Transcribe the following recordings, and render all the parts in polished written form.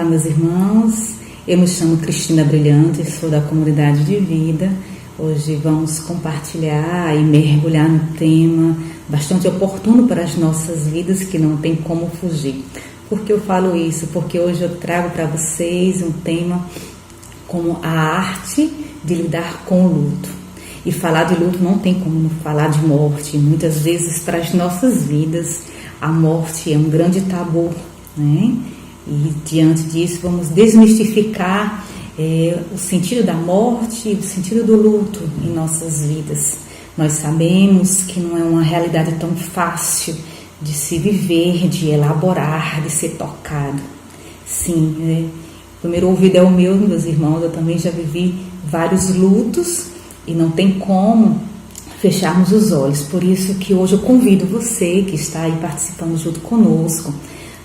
Olá, meus irmãos, eu me chamo Cristina Brilhante, sou da Comunidade de Vida. Hoje vamos compartilhar e mergulhar num tema bastante oportuno para as nossas vidas, que não tem como fugir. Por que eu falo isso? Porque hoje eu trago para vocês um tema como a arte de lidar com o luto. E falar de luto não tem como não falar de morte. Muitas vezes para as nossas vidas a morte é um grande tabu, né? E diante disso vamos desmistificar o sentido da morte e o sentido do luto em nossas vidas. Nós sabemos que não é uma realidade tão fácil de se viver, de elaborar, de ser tocado. Sim, o primeiro ouvido é o meu, meus irmãos, eu também já vivi vários lutos e não tem como fecharmos os olhos. Por isso que hoje eu convido você que está aí participando junto conosco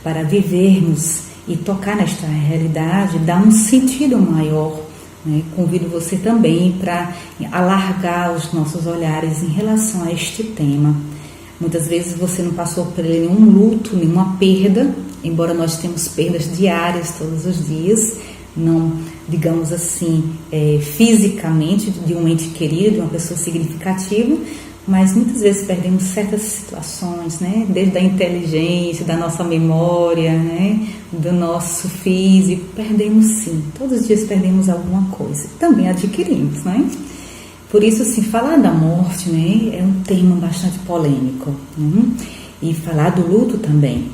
para vivermos e tocar nesta realidade, dar um sentido maior, né? Convido você também para alargar os nossos olhares em relação a este tema. Muitas vezes você não passou por nenhum luto, nenhuma perda, embora nós temos perdas diárias todos os dias, não, digamos assim, fisicamente de um ente querido, de uma pessoa significativa, mas muitas vezes perdemos certas situações, né? Desde a inteligência, da nossa memória, né? Do nosso físico, perdemos sim, todos os dias perdemos alguma coisa, também adquirimos, né? Por isso, assim, falar da morte, né, é um tema bastante polêmico, né? E falar do luto também,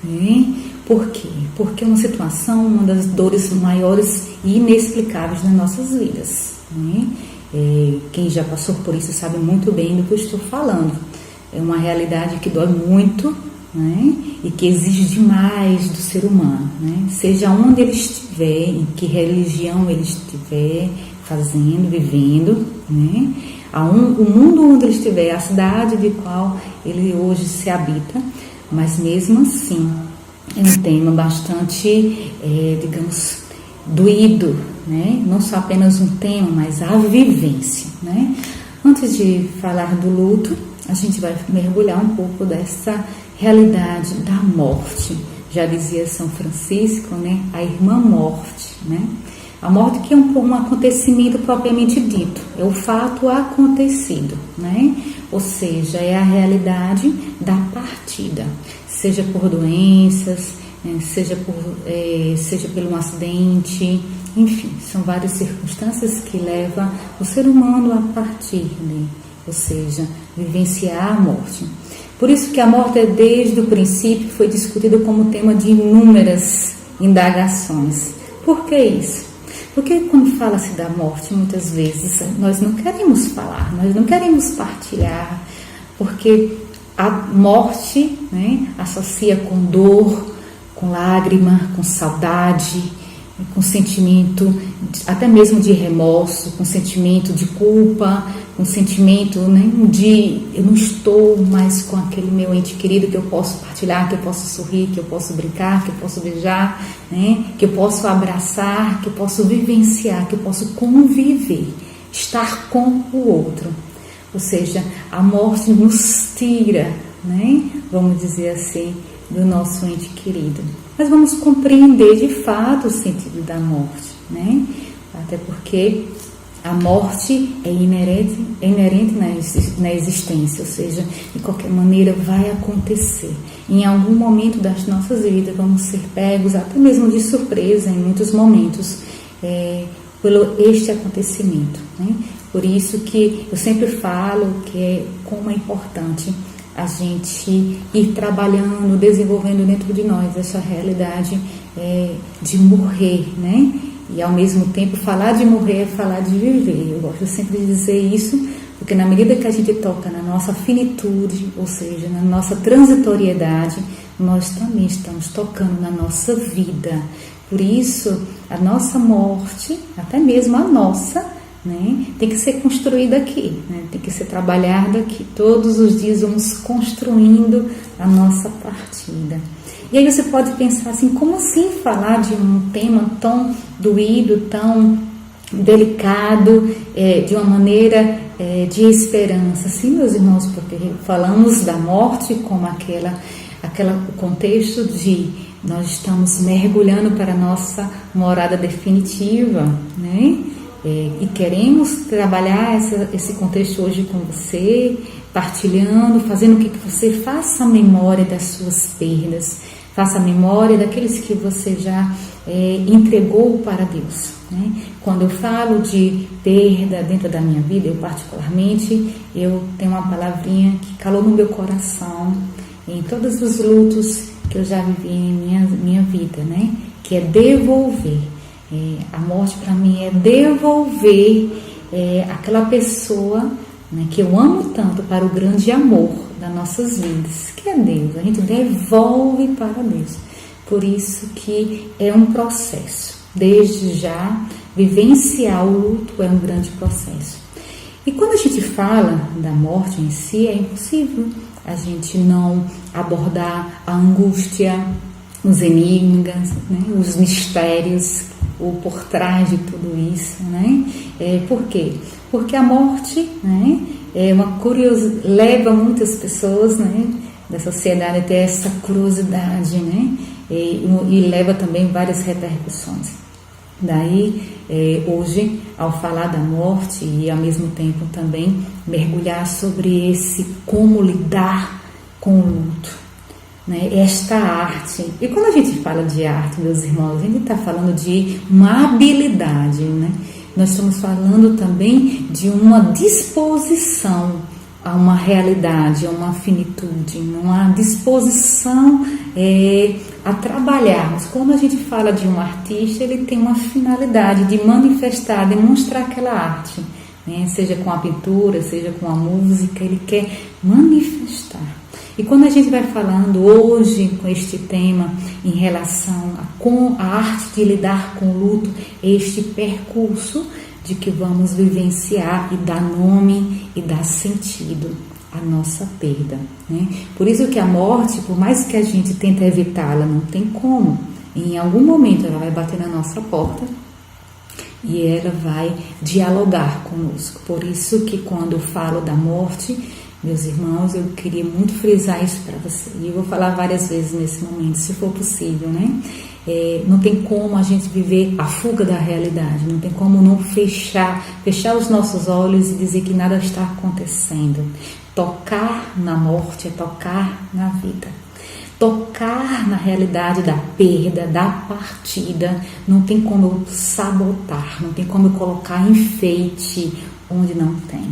né? Por quê? Porque é uma situação, uma das dores maiores e inexplicáveis nas nossas vidas, né? Quem já passou por isso sabe muito bem do que eu estou falando. É uma realidade que dói muito, né? E que exige demais do ser humano, né? Seja onde ele estiver, em que religião ele estiver fazendo, vivendo, né? O mundo onde ele estiver, a cidade de qual ele hoje se habita, mas mesmo assim é um tema bastante, digamos, doído, né? Não só apenas um tema, mas a vivência, né? Antes de falar do luto, a gente vai mergulhar um pouco dessa realidade da morte. Já dizia São Francisco, né? A irmã morte, né? A morte que é um acontecimento propriamente dito, é o fato acontecido, né? Ou seja, é a realidade da partida, seja por doenças, seja por um acidente, enfim, são várias circunstâncias que levam o ser humano a partir, né? Ou seja, vivenciar a morte. Por isso que a morte, desde o princípio, foi discutida como tema de inúmeras indagações. Por que isso? Porque quando fala-se da morte, muitas vezes nós não queremos falar, nós não queremos partilhar, porque a morte, né, associa com dor, com lágrima, com saudade, com sentimento até mesmo de remorso, com sentimento de culpa, com sentimento, né, de eu não estou mais com aquele meu ente querido que eu posso partilhar, que eu posso sorrir, que eu posso brincar, que eu posso beijar, né, que eu posso abraçar, que eu posso vivenciar, que eu posso conviver, estar com o outro. Ou seja, a morte nos tira, né, vamos dizer assim, do nosso ente querido. Mas vamos compreender de fato o sentido da morte, né? Até porque a morte é inerente na existência, ou seja, de qualquer maneira vai acontecer. Em algum momento das nossas vidas vamos ser pegos, até mesmo de surpresa em muitos momentos, pelo este acontecimento, né? Por isso que eu sempre falo que como é importante a gente ir trabalhando, desenvolvendo dentro de nós essa realidade de morrer, né? E ao mesmo tempo falar de morrer é falar de viver. Eu gosto sempre de dizer isso, porque na medida que a gente toca na nossa finitude, ou seja, na nossa transitoriedade, nós também estamos tocando na nossa vida. Por isso, a nossa morte, até mesmo a nossa, né, tem que ser construída aqui, né, tem que ser trabalhada aqui. Todos os dias vamos construindo a nossa partida. E aí você pode pensar assim, como assim falar de um tema tão doído, tão delicado, de uma maneira de esperança? Sim, meus irmãos, porque falamos da morte como o contexto de nós estamos mergulhando para a nossa morada definitiva, né? E queremos trabalhar esse contexto hoje com você, partilhando, fazendo com que você faça a memória das suas perdas, faça a memória daqueles que você já entregou para Deus, né? Quando eu falo de perda dentro da minha vida, eu particularmente, eu tenho uma palavrinha que calou no meu coração em todos os lutos que eu já vivi em minha vida, né? Que é devolver. A morte para mim é devolver aquela pessoa, né, que eu amo tanto, para o grande amor das nossas vidas, que é Deus. A gente devolve para Deus. Por isso que é um processo. Desde já, vivenciar o luto é um grande processo. E quando a gente fala da morte em si, é impossível a gente não abordar a angústia, os enigmas, né, os mistérios, o por trás de tudo isso, né? Por quê? Porque a morte, né, é uma curiosidade, leva muitas pessoas, né, da sociedade a ter essa curiosidade, né? E leva também várias repercussões. Daí, hoje, ao falar da morte e ao mesmo tempo também mergulhar sobre esse como lidar com o luto, né? Esta arte. E quando a gente fala de arte, meus irmãos, a gente está falando de uma habilidade, né? Nós estamos falando também de uma disposição a uma realidade, a uma finitude, uma disposição a trabalharmos. Quando a gente fala de um artista, ele tem uma finalidade de manifestar, demonstrar aquela arte, né? Seja com a pintura, seja com a música, ele quer manifestar. E quando a gente vai falando hoje com este tema em relação com a arte de lidar com o luto, este percurso de que vamos vivenciar e dar nome e dar sentido à nossa perda, né? Por isso que a morte, por mais que a gente tente evitá-la, não tem como. Em algum momento ela vai bater na nossa porta e ela vai dialogar conosco. Por isso que quando eu falo da morte, meus irmãos, eu queria muito frisar isso para você. E eu vou falar várias vezes nesse momento, se for possível, né? Não tem como a gente viver a fuga da realidade, não tem como não fechar os nossos olhos e dizer que nada está acontecendo. Tocar na morte é tocar na vida. Tocar na realidade da perda, da partida, não tem como eu sabotar, não tem como eu colocar enfeite onde não tem.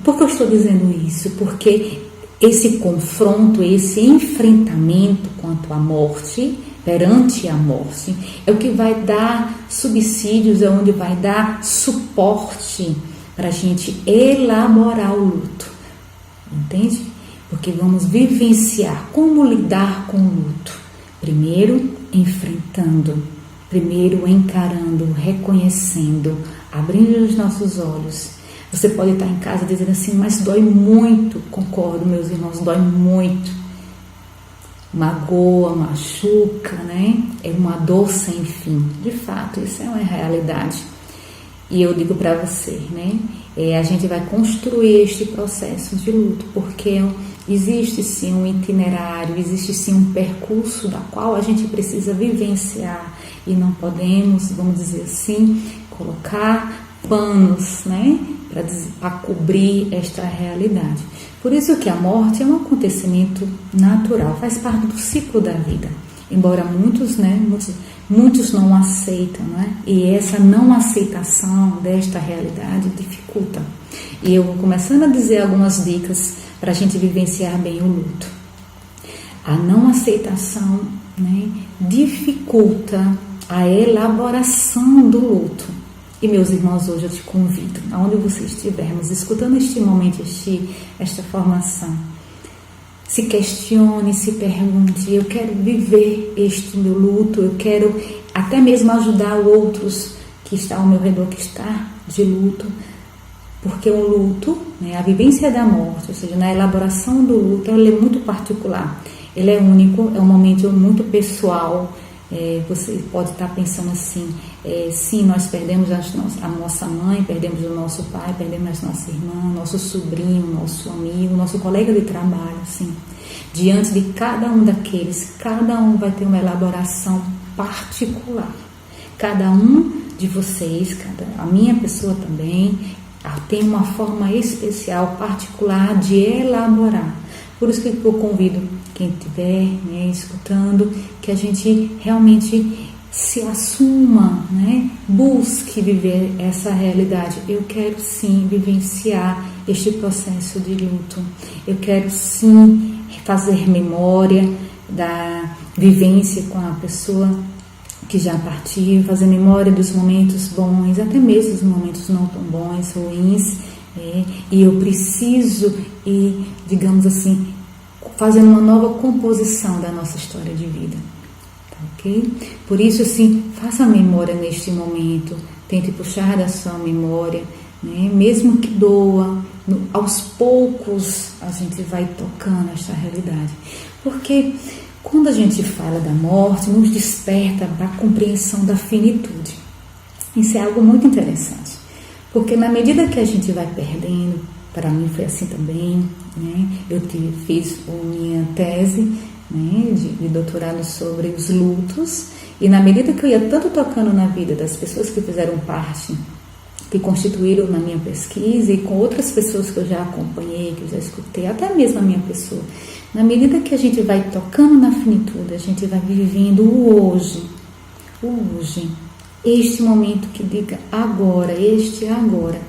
Por que eu estou dizendo isso? Porque esse confronto, esse enfrentamento quanto à morte, perante a morte, é o que vai dar subsídios, é onde vai dar suporte para a gente elaborar o luto. Entende? Porque vamos vivenciar como lidar com o luto. Primeiro, enfrentando. Primeiro, encarando, reconhecendo, abrindo os nossos olhos. Você pode estar em casa dizendo assim, mas dói muito. Concordo, meus irmãos, dói muito. Magoa, machuca, né? É uma dor sem fim. De fato, isso é uma realidade. E eu digo para você, né? A gente vai construir este processo de luto, porque existe sim um itinerário, existe sim um percurso da qual a gente precisa vivenciar e não podemos, vamos dizer assim, colocar panos, né? Para cobrir esta realidade. Por isso que a morte é um acontecimento natural, faz parte do ciclo da vida. Embora muitos não aceitam, né? E essa não aceitação desta realidade dificulta. E eu vou começando a dizer algumas dicas para a gente vivenciar bem o luto. A não aceitação, né, dificulta a elaboração do luto. E meus irmãos, hoje eu te convido, aonde você estivermos, escutando este momento, esta formação, se questione, se pergunte, eu quero viver este meu luto, eu quero até mesmo ajudar outros que estão ao meu redor, que está de luto, porque o luto, né, a vivência da morte, ou seja, na elaboração do luto, ele é muito particular, ele é único, é um momento muito pessoal, Você pode estar pensando assim, sim, nós perdemos a nossa mãe, perdemos o nosso pai, perdemos a nossa irmã, nosso sobrinho, nosso amigo, nosso colega de trabalho, sim. Diante de cada um daqueles, cada um vai ter uma elaboração particular. Cada um de vocês, a minha pessoa também, tem uma forma especial, particular de elaborar. Por isso que eu convido quem estiver escutando, que a gente realmente se assuma, busque viver essa realidade. Eu quero sim vivenciar este processo de luto. Eu quero sim fazer memória da vivência com a pessoa que já partiu, fazer memória dos momentos bons, até mesmo dos momentos não tão bons, ruins, e eu preciso digamos assim, fazendo uma nova composição da nossa história de vida, tá ok? Por isso, assim, faça memória neste momento, tente puxar da sua memória, mesmo que doa, aos poucos a gente vai tocando esta realidade, porque quando a gente fala da morte, nos desperta para a compreensão da finitude. Isso é algo muito interessante, porque na medida que a gente vai perdendo, para mim foi assim também, eu fiz minha tese de doutorado sobre os lutos, e na medida que eu ia tanto tocando na vida das pessoas que fizeram parte, que constituíram na minha pesquisa, e com outras pessoas que eu já acompanhei, que eu já escutei, até mesmo a minha pessoa, na medida que a gente vai tocando na finitude, a gente vai vivendo o hoje, este momento que diga agora, agora,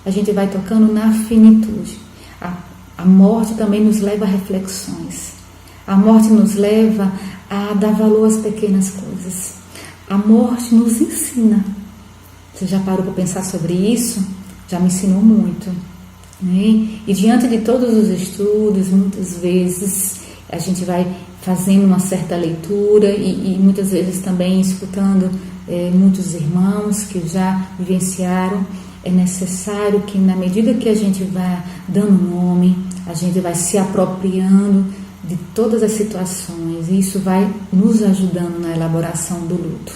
a gente vai tocando na finitude. A morte também nos leva a reflexões, a morte nos leva a dar valor às pequenas coisas, a morte nos ensina. Você já parou para pensar sobre isso? Já me ensinou muito. E diante de todos os estudos, muitas vezes a gente vai fazendo uma certa leitura e muitas vezes também escutando muitos irmãos que já vivenciaram. É necessário que, na medida que a gente vai dando nome, a gente vai se apropriando de todas as situações, e isso vai nos ajudando na elaboração do luto.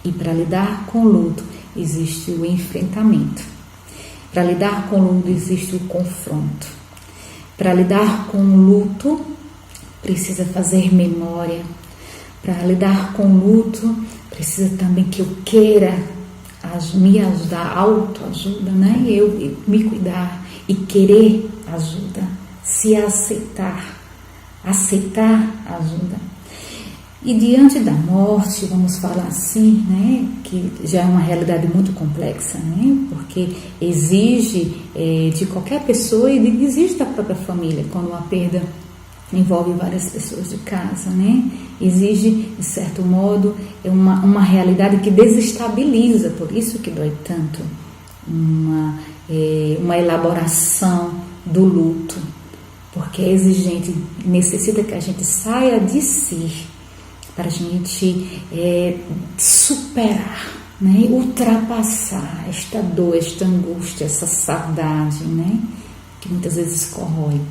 E para lidar com o luto, existe o enfrentamento. Para lidar com o luto, existe o confronto. Para lidar com o luto, precisa fazer memória. Para lidar com o luto, precisa também que eu queira me ajudar, autoajuda, eu me cuidar e querer ajuda, se aceitar ajuda. E diante da morte, vamos falar assim, que já é uma realidade muito complexa, porque exige de qualquer pessoa e exige da própria família, quando uma perda envolve várias pessoas de casa, exige, de certo modo, uma realidade que desestabiliza, por isso que dói tanto, uma elaboração do luto, porque é exigente, necessita que a gente saia de si, para a gente superar, ultrapassar esta dor, esta angústia, essa saudade, que muitas vezes corrói.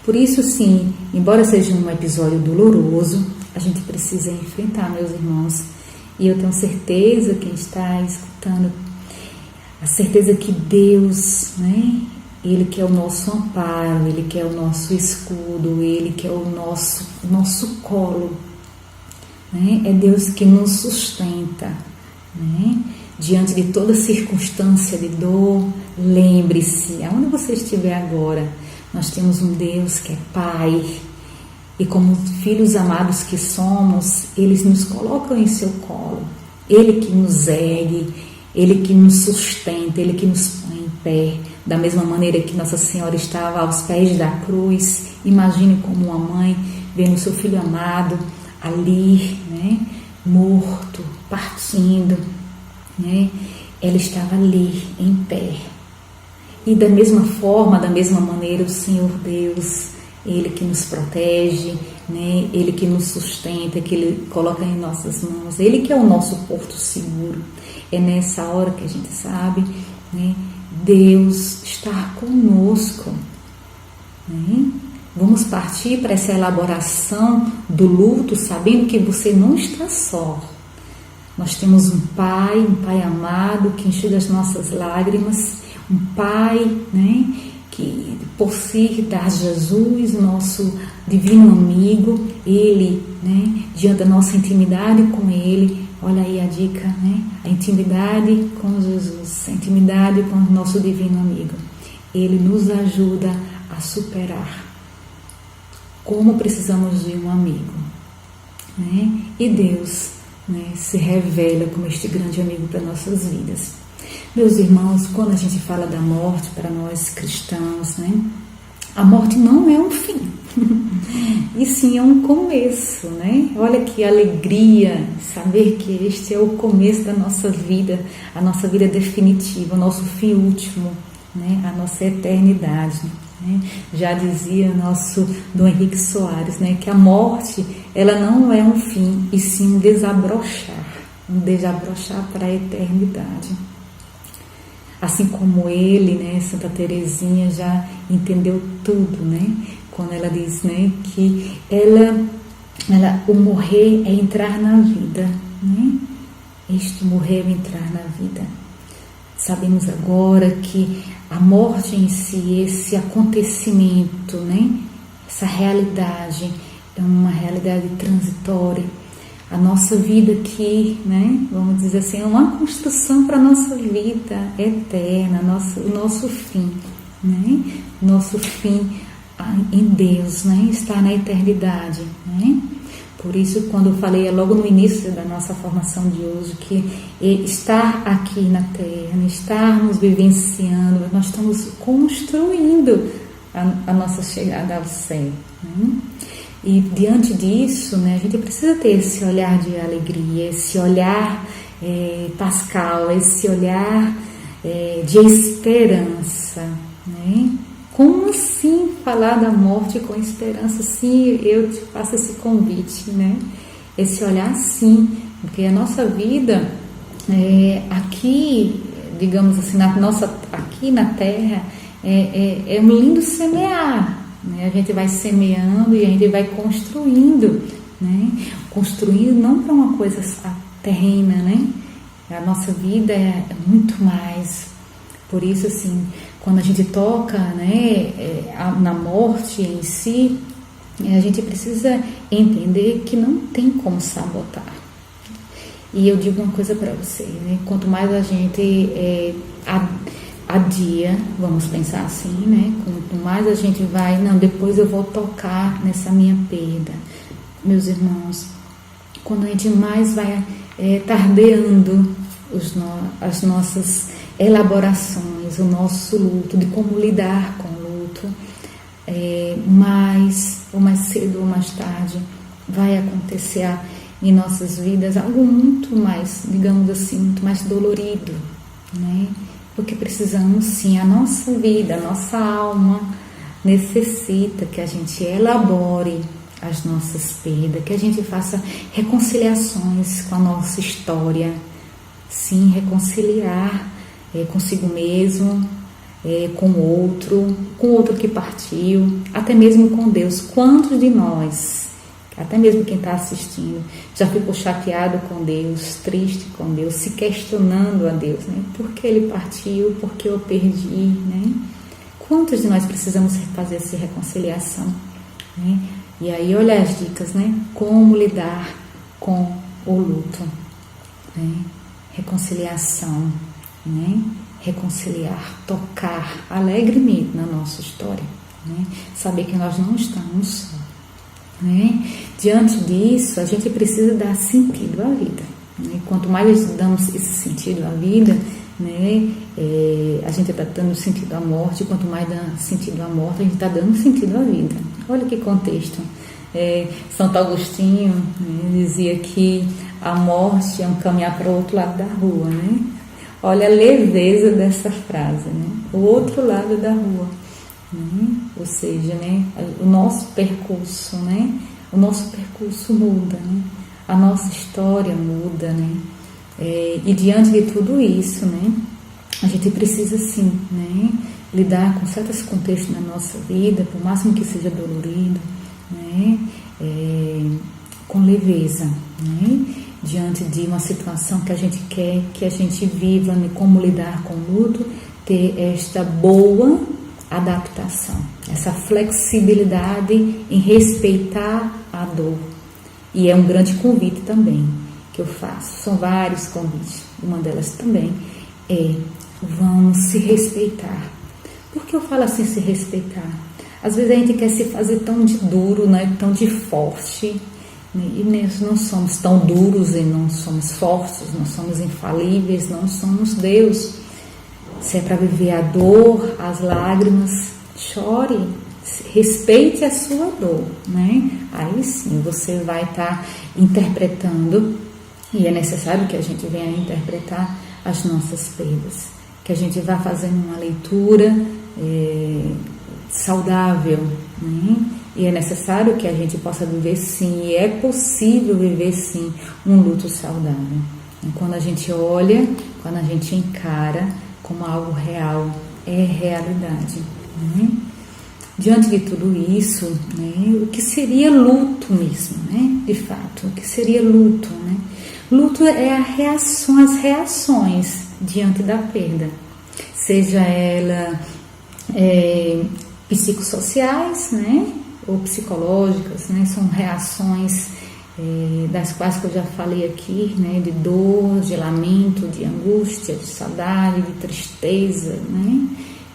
Por isso, sim, embora seja um episódio doloroso, a gente precisa enfrentar, meus irmãos. E eu tenho certeza, quem está escutando, a certeza que Deus, Ele que é o nosso amparo, Ele que é o nosso escudo, Ele que é o nosso colo, é Deus que nos sustenta, diante de toda circunstância de dor. Lembre-se, aonde você estiver agora, nós temos um Deus que é Pai, e como filhos amados que somos, Ele nos coloca em seu colo, Ele que nos ergue, Ele que nos sustenta, Ele que nos põe em pé, da mesma maneira que Nossa Senhora estava aos pés da cruz. Imagine como uma mãe vendo seu filho amado ali, morto, partindo, ela estava ali em pé. E da mesma forma, da mesma maneira, o Senhor Deus, Ele que nos protege, Ele que nos sustenta, que Ele coloca em nossas mãos, Ele que é o nosso porto seguro. É nessa hora que a gente sabe, Deus está conosco. Vamos partir para essa elaboração do luto, sabendo que você não está só. Nós temos um Pai amado, que enxuga as nossas lágrimas, um Pai, né, que por si dá Jesus, nosso divino amigo, Ele, né, diante da nossa intimidade com Ele. Olha aí a dica, né? A intimidade com Jesus, a intimidade com o nosso divino amigo. Ele nos ajuda a superar como precisamos de um amigo, né? E Deus, né, se revela como este grande amigo para nossas vidas. Meus irmãos, quando a gente fala da morte para nós cristãos, né, a morte não é um fim, e sim é um começo, né? Olha que alegria saber que este é o começo da nossa vida, a nossa vida definitiva, o nosso fim último, né? A nossa eternidade, né? Já dizia nosso Dom Henrique Soares, né, que a morte, ela não é um fim, e sim um desabrochar para a eternidade. Assim como ele, né, Santa Teresinha já entendeu tudo, né? Quando ela diz, né, que o morrer é entrar na vida, né? Este morrer é entrar na vida. Sabemos agora que a morte em si, esse acontecimento, né, essa realidade é uma realidade transitória. A nossa vida aqui, né, vamos dizer assim, é uma construção para a nossa vida eterna, o nosso fim, né? Nosso fim em Deus, né? Está na eternidade, né? Por isso, quando eu falei logo no início da nossa formação de hoje, que estar aqui na Terra, estarmos vivenciando, nós estamos construindo a nossa chegada ao céu, né? E diante disso, né, a gente precisa ter esse olhar de alegria, esse olhar pascal, esse olhar de esperança, né? Como assim falar da morte com esperança? Sim, eu te faço esse convite, né? Esse olhar sim, porque a nossa vida aqui, digamos assim, aqui na Terra, é um lindo semear, né? A gente vai semeando e a gente vai construindo, né? Construindo não para uma coisa terrena, né? A nossa vida é muito mais. Por isso, assim, quando a gente toca, né, na morte em si, a gente precisa entender que não tem como sabotar. E eu digo uma coisa para você, né? Quanto mais a gente adia, vamos pensar assim, né? Quanto mais a gente vai, não, depois eu vou tocar nessa minha perda. Meus irmãos, quando a gente mais vai tardeando as nossas elaborações, o nosso luto, de como lidar com o luto, mais cedo ou mais tarde vai acontecer em nossas vidas algo muito mais, digamos assim, muito mais dolorido, né? Porque precisamos sim, a nossa vida, a nossa alma necessita que a gente elabore as nossas perdas, que a gente faça reconciliações com a nossa história, sim, reconciliar consigo mesmo, com o outro que partiu, até mesmo com Deus. Quantos de nós, até mesmo quem está assistindo, já ficou chateado com Deus, triste com Deus, se questionando a Deus, né? Por que ele partiu? Por que eu perdi? Né? Quantos de nós precisamos fazer essa reconciliação? Né? E aí, olha as dicas, né? Como lidar com o luto, né? Reconciliação, né? Reconciliar, tocar alegremente na nossa história, né? Saber que nós não estamos só, né? Diante disso, a gente precisa dar sentido à vida, né? Quanto mais damos esse sentido à vida, né? A gente está dando sentido à morte. Quanto mais dá sentido à morte, a gente está dando sentido à vida. Olha que contexto. Santo Agostinho, né, dizia que a morte é um caminhar para o outro lado da rua, né? Olha a leveza dessa frase, né? O outro lado da rua, né? Ou seja, né, o nosso percurso, né? O nosso percurso muda, né? A nossa história muda, né? E diante de tudo isso, né, a gente precisa sim, né, lidar com certos contextos na nossa vida, por máximo que seja dolorido, né, com leveza, né? diante de uma situação que a gente quer que a gente viva, né, como lidar com o luto, ter esta boa adaptação, essa flexibilidade em respeitar a dor. E é um grande convite também que eu faço, são vários convites, uma delas também é: vamos se respeitar. Por que eu falo assim, se respeitar? Às vezes a gente quer se fazer tão de duro, né, tão de forte, né, e nós não somos tão duros e não somos fortes, não somos infalíveis, não somos Deus. Se é para viver a dor, as lágrimas, chore, respeite a sua dor, né? Aí sim você vai estar interpretando, e é necessário que a gente venha interpretar as nossas perdas, que a gente vá fazendo uma leitura saudável, né? E é necessário que a gente possa viver sim, e é possível viver sim um luto saudável. E quando a gente olha, quando a gente encara como algo real, é realidade, né? Diante de tudo isso, né, o que seria luto mesmo, né? De fato, o que seria luto, né? Luto é as reações diante da perda, seja ela psicossociais, né, ou psicológicas, né? São reações das quais que eu já falei aqui, né, de dor, de lamento, de angústia, de saudade, de tristeza, né?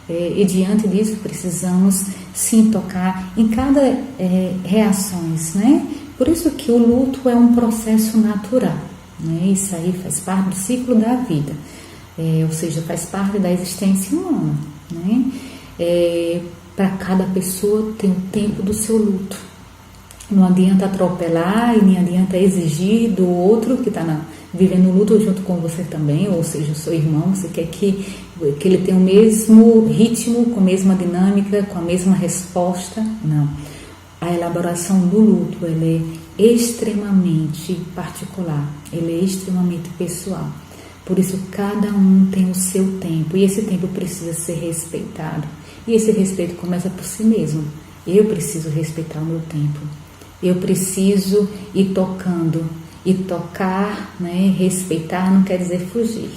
E diante disso precisamos sim tocar em cada reações, né? Por isso que o luto é um processo natural, né? Isso aí faz parte do ciclo da vida, ou seja, faz parte da existência humana, né? Para cada pessoa tem o tempo do seu luto. Não adianta atropelar e nem adianta exigir do outro que está vivendo o luto junto com você também, ou seja, o seu irmão. Você quer que ele tenha o mesmo ritmo, com a mesma dinâmica, com a mesma resposta. Não. A elaboração do luto, ela é extremamente particular, ela é extremamente pessoal. Por isso, cada um tem o seu tempo, e esse tempo precisa ser respeitado. E esse respeito começa por si mesmo. Eu preciso respeitar o meu tempo. Eu preciso ir tocando. E tocar, né, respeitar não quer dizer fugir,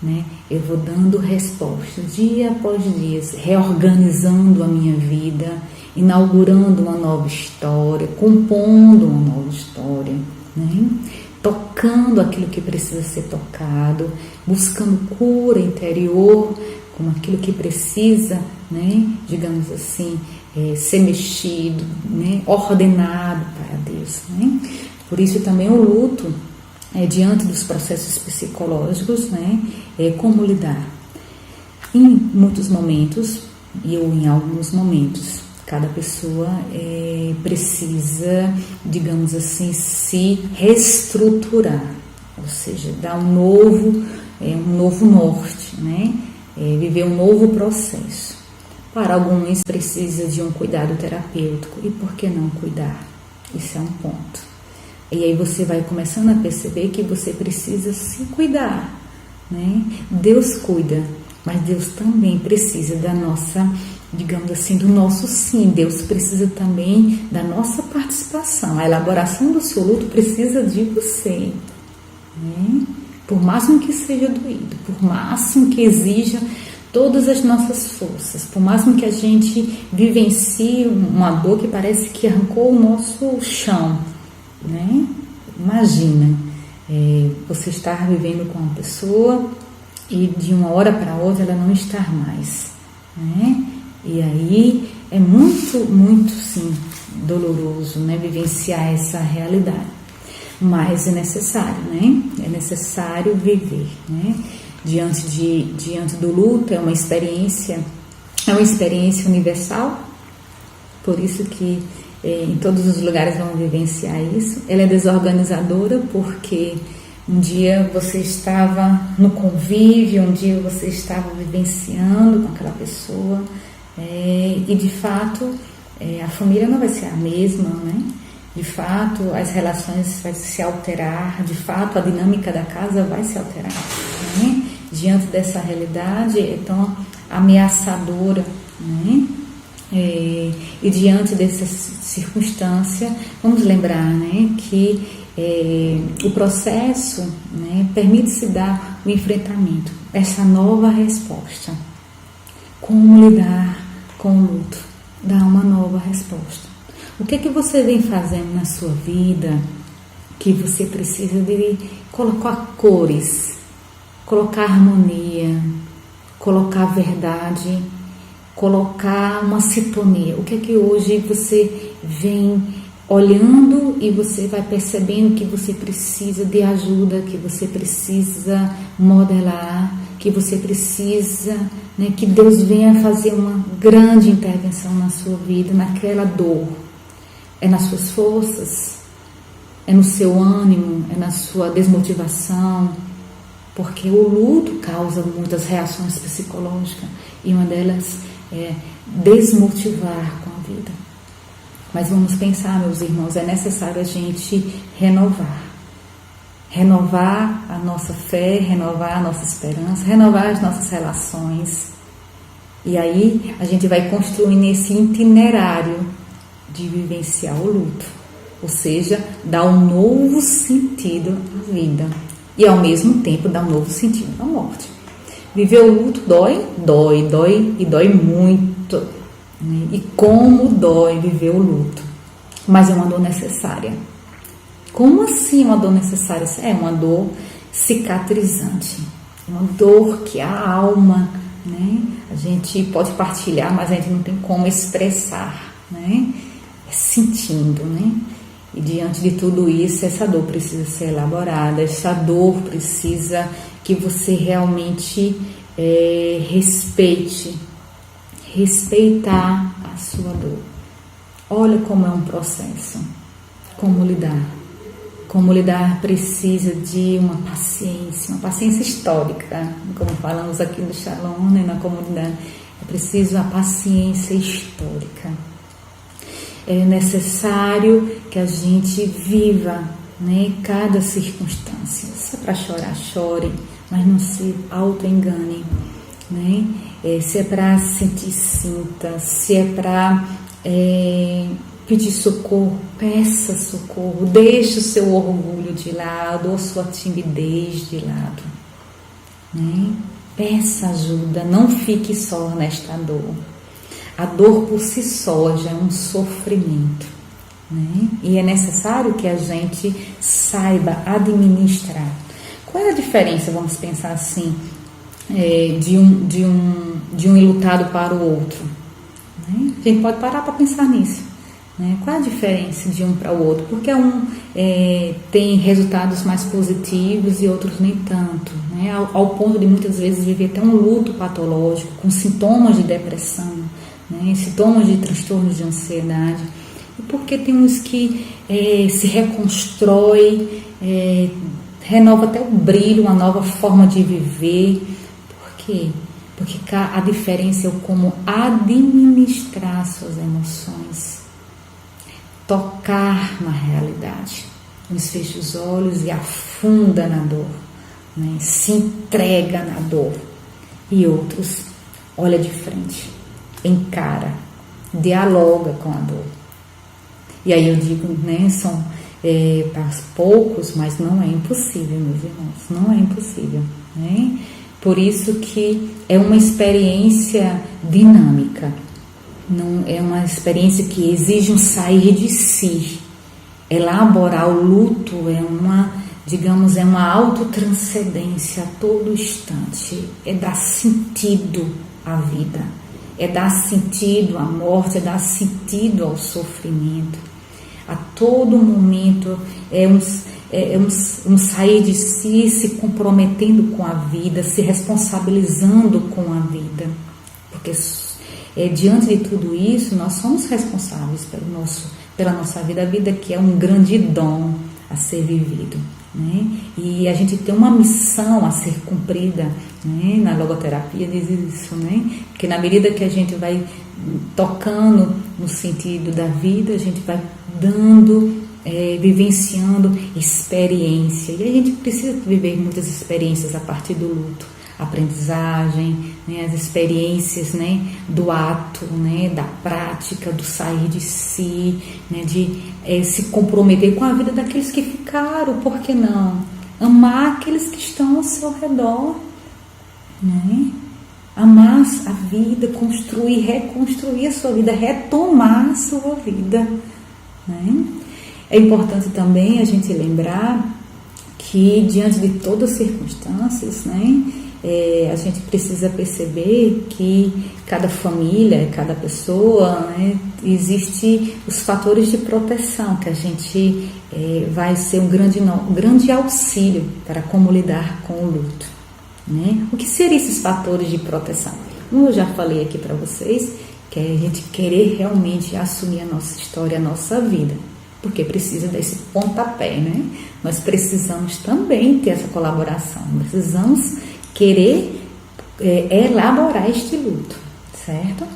né? Eu vou dando respostas, dia após dia, reorganizando a minha vida, inaugurando uma nova história, compondo uma nova história, né? Tocando aquilo que precisa ser tocado, buscando cura interior, como aquilo que precisa, né, digamos assim, ser mexido, né, ordenado para Deus, né? Por isso também o luto, diante dos processos psicológicos, né, como lidar. Em muitos momentos, ou em alguns momentos, cada pessoa precisa, digamos assim, se reestruturar, ou seja, dar um novo norte, né, viver um novo processo. Para alguns precisa de um cuidado terapêutico, e por que não cuidar? Isso é um ponto. E aí você vai começando a perceber que você precisa se cuidar, né? Deus cuida, mas Deus também precisa da nossa, digamos assim, do nosso sim. Deus precisa também da nossa participação. A elaboração do seu luto precisa de você, né? Por máximo que seja doído, por máximo que exija todas as nossas forças, por máximo que a gente vivencie uma dor que parece que arrancou o nosso chão, né? Imagina você estar vivendo com uma pessoa e de uma hora para outra ela não estar mais, né? E aí é muito, muito sim doloroso, né, vivenciar essa realidade, mas é necessário, né? É necessário viver, né? Diante do luto, é uma experiência universal, por isso que em todos os lugares vão vivenciar isso. Ela é desorganizadora porque um dia você estava no convívio, um dia você estava vivenciando com aquela pessoa, e de fato a família não vai ser a mesma, né? De fato as relações vão se alterar, de fato a dinâmica da casa vai se alterar, né? Diante dessa realidade tão ameaçadora, né? E diante dessa circunstância, vamos lembrar, né, que o processo, né, permite-se dar o enfrentamento, essa nova resposta. Como lidar com o luto? Dar uma nova resposta. O que é que você vem fazendo na sua vida que você precisa de colocar cores, colocar harmonia, colocar verdade, colocar uma sintonia? O que é que hoje você vem olhando e você vai percebendo que você precisa de ajuda, que você precisa modelar, que você precisa, né, que Deus venha fazer uma grande intervenção na sua vida, naquela dor? É nas suas forças? É no seu ânimo? É na sua desmotivação? Porque o luto causa muitas reações psicológicas e uma delas é desmotivar com a vida. Mas vamos pensar, meus irmãos, é necessário a gente renovar. Renovar a nossa fé, renovar a nossa esperança, renovar as nossas relações. E aí a gente vai construindo esse itinerário de vivenciar o luto. Ou seja, dar um novo sentido à vida. E ao mesmo tempo dar um novo sentido à morte. Viver o luto dói e dói muito. Né? E como dói viver o luto. Mas é uma dor necessária. Como assim uma dor necessária? É uma dor cicatrizante. Uma dor que a alma, né? A gente pode partilhar, mas a gente não tem como expressar, né? Sentindo, né? E diante de tudo isso, essa dor precisa ser elaborada, essa dor precisa que você realmente respeitar a sua dor. Olha como é um processo, como lidar. Como lidar precisa de uma paciência histórica, como falamos aqui no Shalom, né, na comunidade. É preciso a paciência histórica. É necessário que a gente viva, né, cada circunstância. Se é para chorar, chore, mas não se auto-engane. Né? Se é para sentir, sinta. Se é para pedir socorro, peça socorro. Deixe o seu orgulho de lado ou sua timidez de lado. Né? Peça ajuda, não fique só nesta dor. A dor por si só já é um sofrimento, né? E é necessário que a gente saiba administrar. Qual é a diferença, vamos pensar assim, de um enlutado para o outro? Né? A gente pode parar para pensar nisso. Né? Qual é a diferença de um para o outro? Porque um tem resultados mais positivos e outros nem tanto. Né? Ao ponto de muitas vezes viver até um luto patológico, com sintomas de depressão, né, sintomas de transtornos de ansiedade. E porque tem uns que se reconstrói, renova até o brilho, uma nova forma de viver. Por quê? Porque a diferença é o como administrar suas emoções, tocar na realidade. Uns fecha os olhos e afunda na dor, né, se entrega na dor. E outros olha de frente, encara, dialoga com a dor. E aí eu digo, né, são para poucos, mas não é impossível, meus irmãos, não é impossível, né? Por isso que é uma experiência dinâmica, não é uma experiência que exige um sair de si. Elaborar o luto é uma autotranscendência a todo instante, é dar sentido à vida. É dar sentido à morte, é dar sentido ao sofrimento. A todo momento é um sair de si, se comprometendo com a vida, se responsabilizando com a vida. Porque diante de tudo isso, nós somos responsáveis pela nossa vida. A vida que é um grande dom a ser vivido. Né? E a gente tem uma missão a ser cumprida, né? Na logoterapia diz isso, né? Porque na medida que a gente vai tocando no sentido da vida, a gente vai dando, vivenciando experiência, e a gente precisa viver muitas experiências a partir do luto, aprendizagem, né, as experiências, né, do ato, né, da prática, do sair de si, né, de se comprometer com a vida daqueles que ficaram, por que não? Amar aqueles que estão ao seu redor, né? Amar a vida, construir, reconstruir a sua vida, retomar a sua vida, né? É importante também a gente lembrar que diante de todas as circunstâncias, né, a gente precisa perceber que cada família, cada pessoa, né, existe os fatores de proteção que a gente vai ser um grande auxílio para como lidar com o luto, né? O que seriam esses fatores de proteção? Como eu já falei aqui para vocês, que é a gente querer realmente assumir a nossa história, a nossa vida, porque precisa desse pontapé, né? Nós precisamos também ter essa colaboração, precisamos querer elaborar este luto, certo?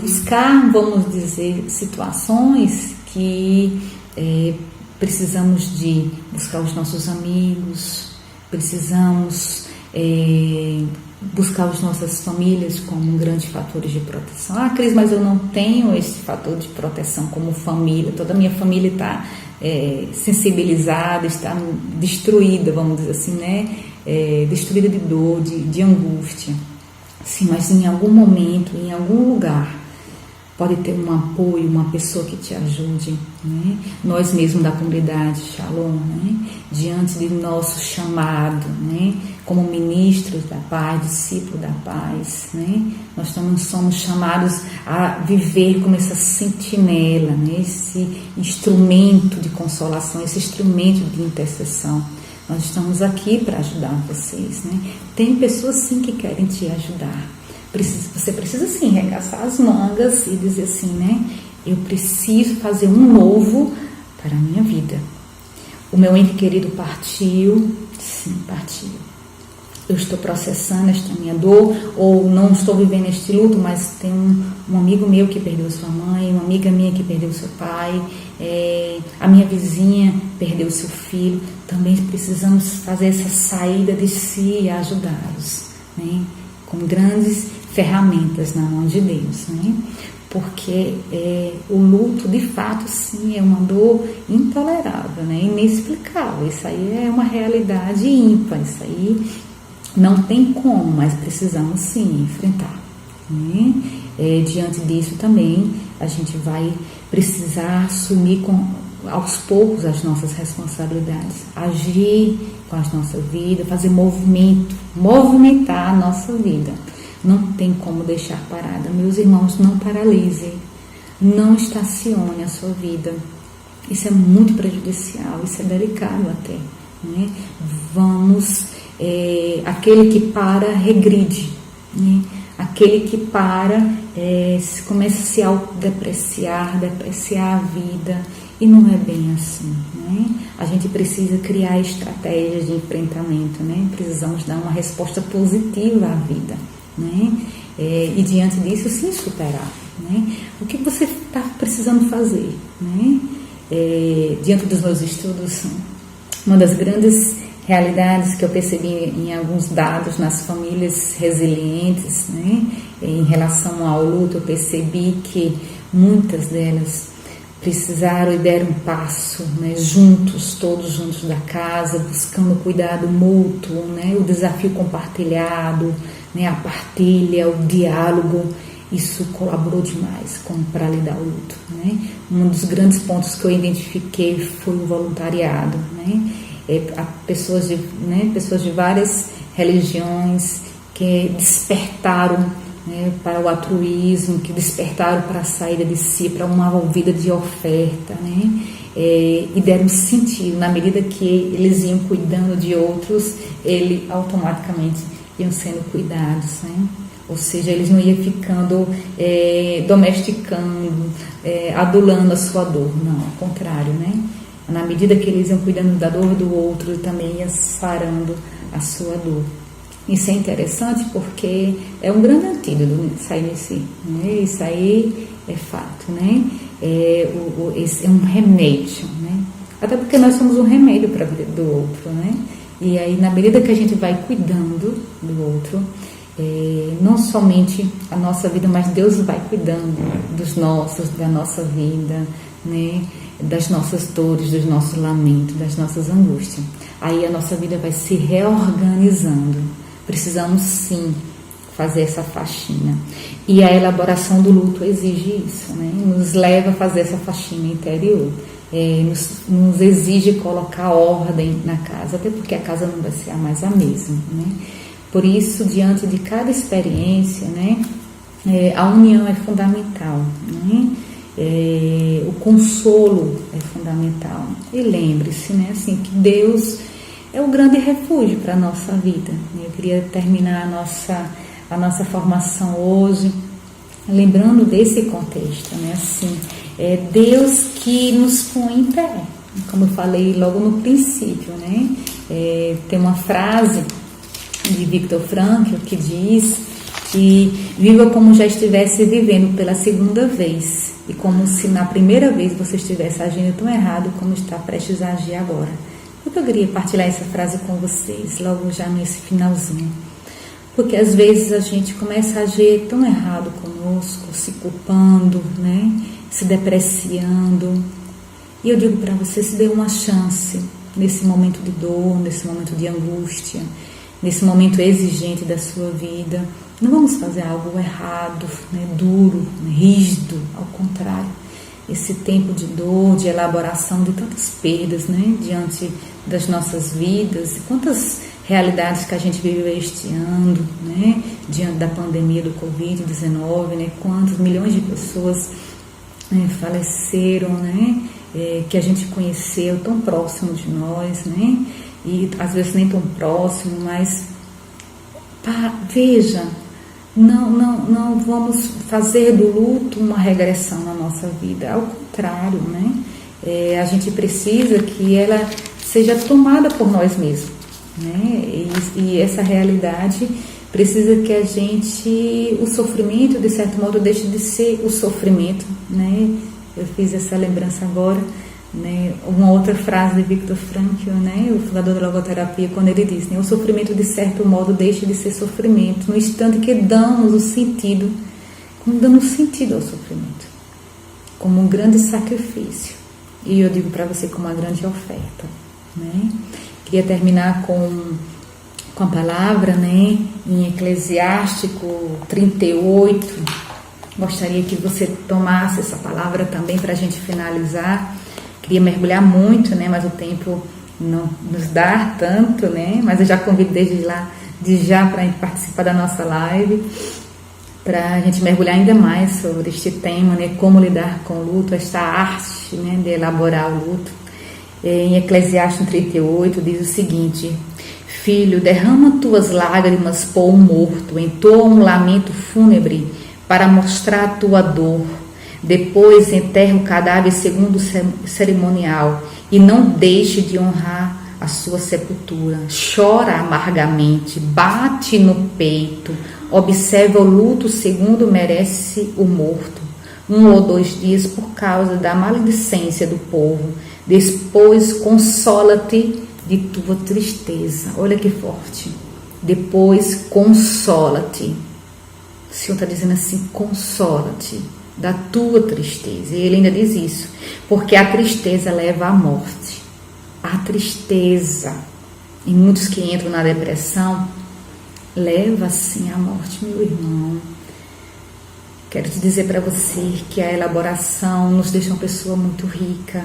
Buscar, vamos dizer, situações que precisamos de buscar os nossos amigos, precisamos buscar as nossas famílias como um grande fator de proteção. Ah, Cris, mas eu não tenho esse fator de proteção como família, toda a minha família está sensibilizada, está destruída, vamos dizer assim, né? Destruída de dor, de angústia. Sim, mas em algum momento, em algum lugar, pode ter um apoio, uma pessoa que te ajude, né? Nós mesmos da comunidade Shalom, né? Diante de nosso chamado, né? Como ministros da paz, discípulos da paz, né? Nós também somos chamados a viver como essa sentinela, né? Esse instrumento de consolação, esse instrumento de intercessão. Nós estamos aqui para ajudar vocês, né? Tem pessoas sim que querem te ajudar. Você precisa sim regaçar as mangas e dizer assim, né? Eu preciso fazer um novo para a minha vida. O meu ente querido partiu, sim, partiu. Eu estou processando esta minha dor, ou não estou vivendo este luto, mas tem um amigo meu que perdeu sua mãe, uma amiga minha que perdeu seu pai, a minha vizinha perdeu seu filho. Também precisamos fazer essa saída de si e ajudá-los, né? Com grandes ferramentas na mão de Deus, né? Porque o luto, de fato, sim, é uma dor intolerável, né? Inexplicável. Isso aí é uma realidade ímpar, isso aí não tem como, mas precisamos sim enfrentar, né? Diante disso também a gente vai precisar assumir aos poucos as nossas responsabilidades, agir com a nossa vida, fazer movimentar a nossa vida. Não tem como deixar parada. Meus irmãos, não paralisem, não estacione a sua vida. Isso é muito prejudicial, isso é delicado até, né? Aquele que para, regride, né? Aquele que para, começa a se autodepreciar, depreciar a vida, e não é bem assim, né? A gente precisa criar estratégias de enfrentamento, né? Precisamos dar uma resposta positiva à vida, né? E diante disso, sim, superar, né? O que você está precisando fazer, né? Diante dos meus estudos, uma das grandes realidades que eu percebi em alguns dados nas famílias resilientes, né? Em relação ao luto, eu percebi que muitas delas precisaram e deram um passo, né? Juntos, todos juntos da casa, buscando o cuidado mútuo, né? O desafio compartilhado, né? A partilha, o diálogo. Isso colaborou demais para lidar o luto, né? Um dos grandes pontos que eu identifiquei foi o voluntariado, né? Pessoas de várias religiões que despertaram, né, para o altruísmo, que despertaram para a saída de si, para uma vida de oferta, né? E deram sentido. Na medida que eles iam cuidando de outros, eles automaticamente iam sendo cuidados, né? Ou seja, eles não iam ficando domesticando, adulando a sua dor, não, ao contrário, né? Na medida que eles iam cuidando da dor do outro, também ia sarando a sua dor. Isso é interessante porque é um grande antídoto sair desse, né? Isso aí é fato, né? Esse é um remédio, né? Até porque nós somos um remédio para a vida do outro, né? E aí, na medida que a gente vai cuidando do outro, não somente a nossa vida, mas Deus vai cuidando dos nossos, da nossa vida, né? Das nossas dores, dos nossos lamentos, das nossas angústias. Aí a nossa vida vai se reorganizando. Precisamos sim fazer essa faxina. E a elaboração do luto exige isso, né? Nos leva a fazer essa faxina interior. Nos exige colocar ordem na casa, até porque a casa não vai ser mais a mesma, né? Por isso, diante de cada experiência, né, a união é fundamental, né? O consolo é fundamental. E lembre-se, né, assim, que Deus é o grande refúgio para a nossa vida. Eu queria terminar a nossa formação hoje lembrando desse contexto, né? Assim, é Deus que nos põe em pé, como eu falei logo no princípio, né? Tem uma frase de Viktor Frankl que diz que viva como já estivesse vivendo pela segunda vez e como se na primeira vez você estivesse agindo tão errado como está prestes a agir agora. Eu queria partilhar essa frase com vocês logo já nesse finalzinho. Porque às vezes a gente começa a agir tão errado conosco, se culpando, né? Se depreciando. E eu digo para você, se dê uma chance nesse momento de dor, nesse momento de angústia, nesse momento exigente da sua vida. Não vamos fazer algo errado, né? Duro, né? Rígido, ao contrário. Esse tempo de dor, de elaboração de tantas perdas, né? Diante das nossas vidas, quantas realidades que a gente viveu este ano, né? Diante da pandemia do Covid-19, né? Quantos milhões de pessoas faleceram, né? Que a gente conheceu tão próximo de nós, né? E às vezes nem tão próximo, mas veja, não vamos fazer do luto uma regressão na nossa vida, ao contrário, né? A gente precisa que ela seja tomada por nós mesmos, né? E essa realidade precisa que a gente, o sofrimento, de certo modo, deixe de ser o sofrimento, né? Eu fiz essa lembrança agora, né? Uma outra frase de Viktor Frankl, né? O fundador da logoterapia, quando ele diz, né? O sofrimento, de certo modo, deixa de ser sofrimento no instante que damos o sentido, como damos sentido ao sofrimento, como um grande sacrifício. E eu digo para você, como uma grande oferta, né? Queria terminar com a palavra, né, em Eclesiástico 38. Gostaria que você tomasse essa palavra também para a gente finalizar. Queria mergulhar muito, né, mas o tempo não nos dá tanto, né? Mas eu já convido desde já para a gente participar da nossa live, para a gente mergulhar ainda mais sobre este tema, né, como lidar com o luto, esta arte, né, de elaborar o luto. Em Eclesiastes 38 diz o seguinte: Filho, derrama tuas lágrimas por um morto, entoa um lamento fúnebre para mostrar a tua dor. Depois enterra o cadáver segundo o cerimonial e não deixe de honrar a sua sepultura. Chora amargamente, bate no peito, observa o luto segundo merece o morto, 1 ou 2 dias por causa da maledicência do povo. Depois consola-te de tua tristeza. Olha que forte. Depois consola-te. O Senhor está dizendo assim, consola-te da tua tristeza. E ele ainda diz isso, porque a tristeza leva à morte. A tristeza, e muitos que entram na depressão, leva sim à morte, meu irmão. Quero te dizer para você que a elaboração nos deixa uma pessoa muito rica.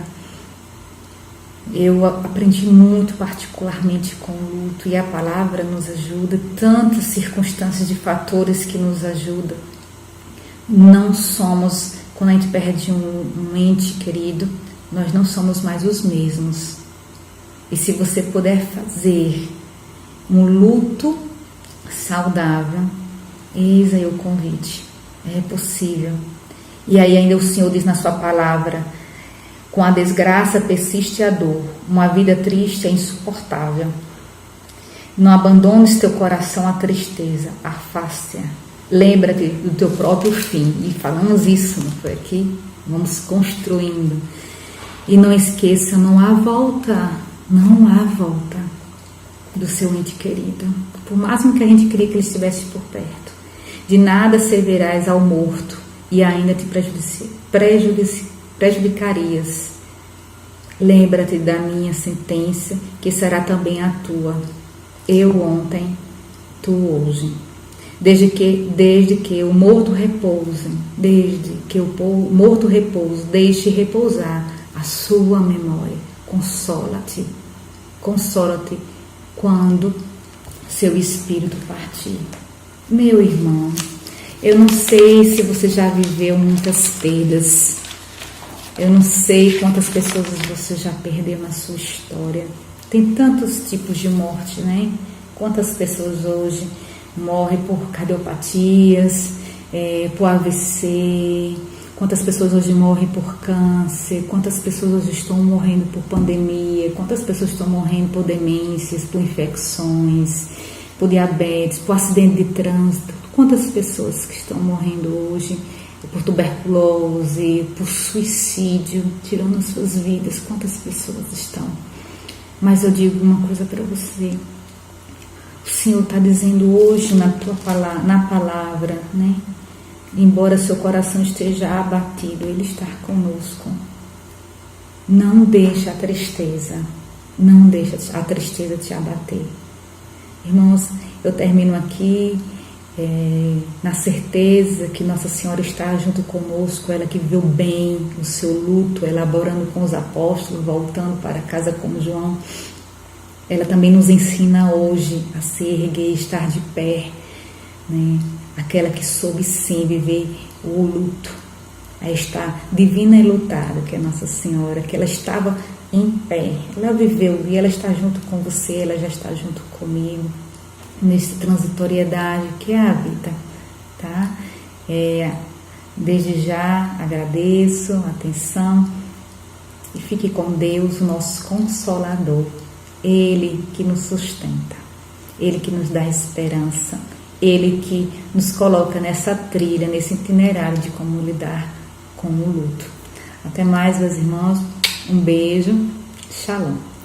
Eu aprendi muito particularmente com o luto, e a palavra nos ajuda, tantas circunstâncias de fatores que nos ajudam. Não somos, quando a gente perde um ente querido, nós não somos mais os mesmos. E se você puder fazer um luto saudável, eis aí o convite. É possível. E aí ainda o Senhor diz na sua palavra: com a desgraça persiste a dor, uma vida triste é insuportável. Não abandones teu coração à tristeza, afaste-a. Lembra-te do teu próprio fim. E falamos isso, não foi aqui? Vamos construindo. E não esqueça, não há volta. Não há volta. do seu ente querido. Por máximo que a gente queria que ele estivesse por perto. De nada servirás ao morto e ainda te prejudicarias. Lembra-te da minha sentença, que será também a tua. Eu ontem, tu hoje. Desde que o morto repouse, deixe repousar a sua memória. Consola-te quando seu espírito partir. Meu irmão, eu não sei se você já viveu muitas perdas. Eu não sei quantas pessoas você já perdeu na sua história. Tem tantos tipos de morte, né? Quantas pessoas hoje morrem por cardiopatias, por AVC, quantas pessoas hoje morrem por câncer, quantas pessoas hoje estão morrendo por pandemia, quantas pessoas estão morrendo por demências, por infecções, por diabetes, por acidente de trânsito, quantas pessoas que estão morrendo hoje por tuberculose, por suicídio, tirando suas vidas, quantas pessoas estão. Mas eu digo uma coisa para você, o Senhor está dizendo hoje na palavra, né? Embora seu coração esteja abatido, Ele está conosco. Não deixa a tristeza te abater. Irmãos, eu termino aqui na certeza que Nossa Senhora está junto conosco, ela que viveu bem o seu luto, elaborando com os apóstolos, voltando para casa com João. Ela também nos ensina hoje a se erguer, estar de pé, né? Aquela que soube sim viver o luto, a estar divina e lutada, que é Nossa Senhora, que ela estava em pé, ela viveu e ela está junto com você, ela já está junto comigo, nessa transitoriedade que é a vida, tá? Desde já agradeço a atenção e fique com Deus, o nosso Consolador. Ele que nos sustenta, Ele que nos dá esperança, Ele que nos coloca nessa trilha, nesse itinerário de como lidar com o luto. Até mais, meus irmãos. Um beijo. Shalom.